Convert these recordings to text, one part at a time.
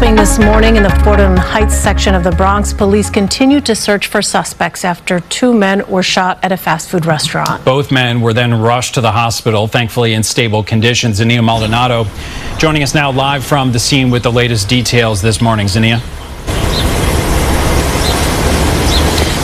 Developing this morning in the Fordham Heights section of the Bronx, police continue to search for suspects after two men were shot at a fast food restaurant. Both men were then rushed to the hospital, thankfully in stable condition. Zania Maldonado joining us now live from the scene with the latest details this morning. Zania.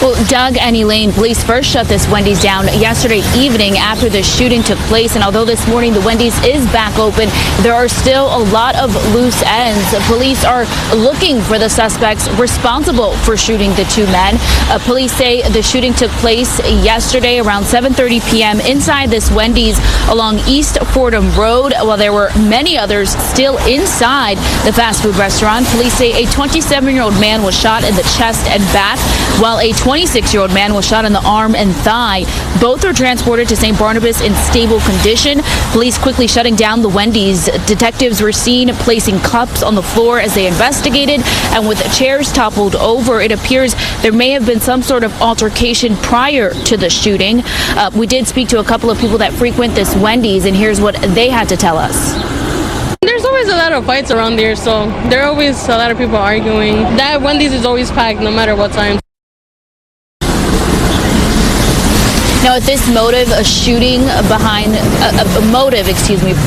Well, Doug and Elaine, police first shut this Wendy's down yesterday evening after the shooting took place. And although this morning the Wendy's is back open, there are still a lot of loose ends. Police are looking for the suspects responsible for shooting the two men. Police say the shooting took place yesterday around 7:30 p.m. inside this Wendy's along East Fordham Road, while there were many others still inside the fast food restaurant. Police say a 27-year-old man was shot in the chest and back, while a 26-year-old man was shot in the arm and thigh. Both are transported to St. Barnabas in stable condition. Police quickly shutting down the Wendy's. Detectives were seen placing cups on the floor as they investigated, and with chairs toppled over, it appears there may have been some sort of altercation prior to the shooting. We did speak to a couple of people that frequent this Wendy's, and here's what they had to tell us. There's always a lot of fights around there, so there are always a lot of people arguing. That Wendy's is always packed no matter what time. Now, at this motive, a motive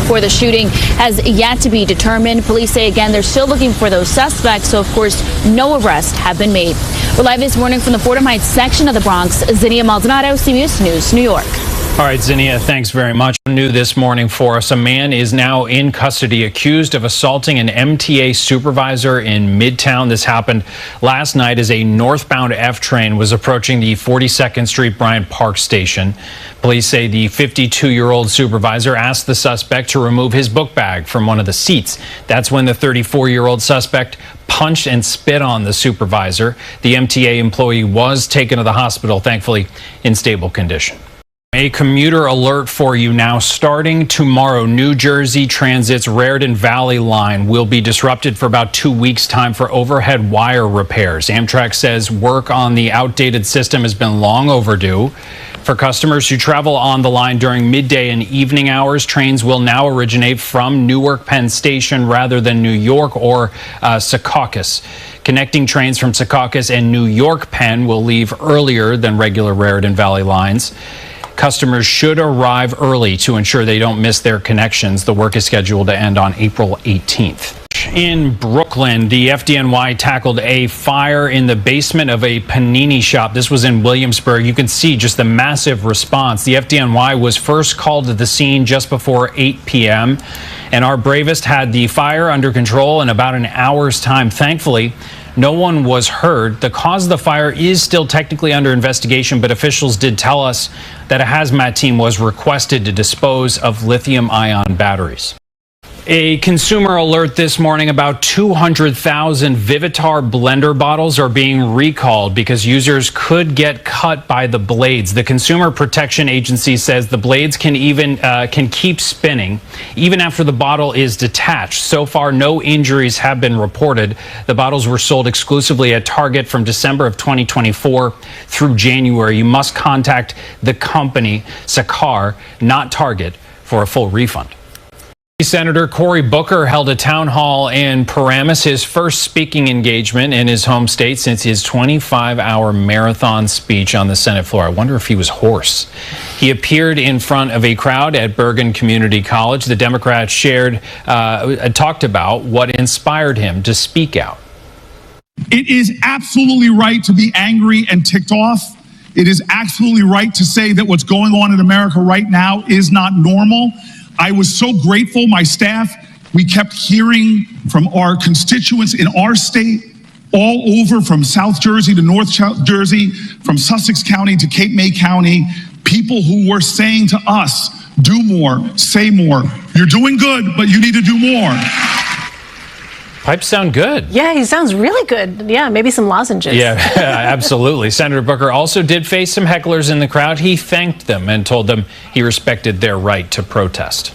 for the shooting has yet to be determined. Police say, again, they're still looking for those suspects, so, of course, no arrests have been made. We're live this morning from the Fordham Heights section of the Bronx. Zania Maldonado, CBS News, New York. All right, Zania, thanks very much. New this morning for us, a man is now in custody accused of assaulting an MTA supervisor in Midtown. This happened last night as a northbound F train was approaching the 42nd Street Bryant Park station. Police say the 52-year-old supervisor asked the suspect to remove his book bag from one of the seats. That's when the 34-year-old suspect punched and spit on the supervisor. The MTA employee was taken to the hospital, thankfully in stable condition. A commuter alert for you now. Starting tomorrow, New Jersey Transit's Raritan Valley line will be disrupted for about 2 weeks' time for overhead wire repairs. Amtrak says work on the outdated system has been long overdue. For customers who travel on the line during midday and evening hours, trains will now originate from Newark Penn Station rather than New York or Secaucus. Connecting trains from Secaucus and New York Penn will leave earlier than regular Raritan Valley lines. Customers should arrive early to ensure they don't miss their connections. The work is scheduled to end on April 18th. In Brooklyn, the FDNY tackled a fire in the basement of a panini shop. This was in Williamsburg. You can see just the massive response. The FDNY was first called to the scene just before 8 p.m. and our bravest had the fire under control in about an hour's time. Thankfully, no one was hurt. The cause of the fire is still technically under investigation, but officials did tell us that a hazmat team was requested to dispose of lithium-ion batteries. A consumer alert this morning: about 200,000 Vivitar blender bottles are being recalled because users could get cut by the blades. The Consumer Protection Agency says the blades can keep spinning even after the bottle is detached. So far, no injuries have been reported. The bottles were sold exclusively at Target from December of 2024 through January. You must contact the company, Sakar, not Target, for a full refund. Senator Cory Booker held a town hall in Paramus, his first speaking engagement in his home state since his 25-hour marathon speech on the Senate floor. I wonder if he was hoarse. He appeared in front of a crowd at Bergen Community College. The Democrat talked about what inspired him to speak out. It is absolutely right to be angry and ticked off. It is absolutely right to say that what's going on in America right now is not normal. I was so grateful, my staff, we kept hearing from our constituents in our state, all over from South Jersey to North Jersey, from Sussex County to Cape May County, people who were saying to us, do more, say more. You're doing good, but you need to do more. Pipes sound good. Yeah, he sounds really good. Yeah, maybe some lozenges. Yeah, absolutely. Senator Booker also did face some hecklers in the crowd. He thanked them and told them he respected their right to protest.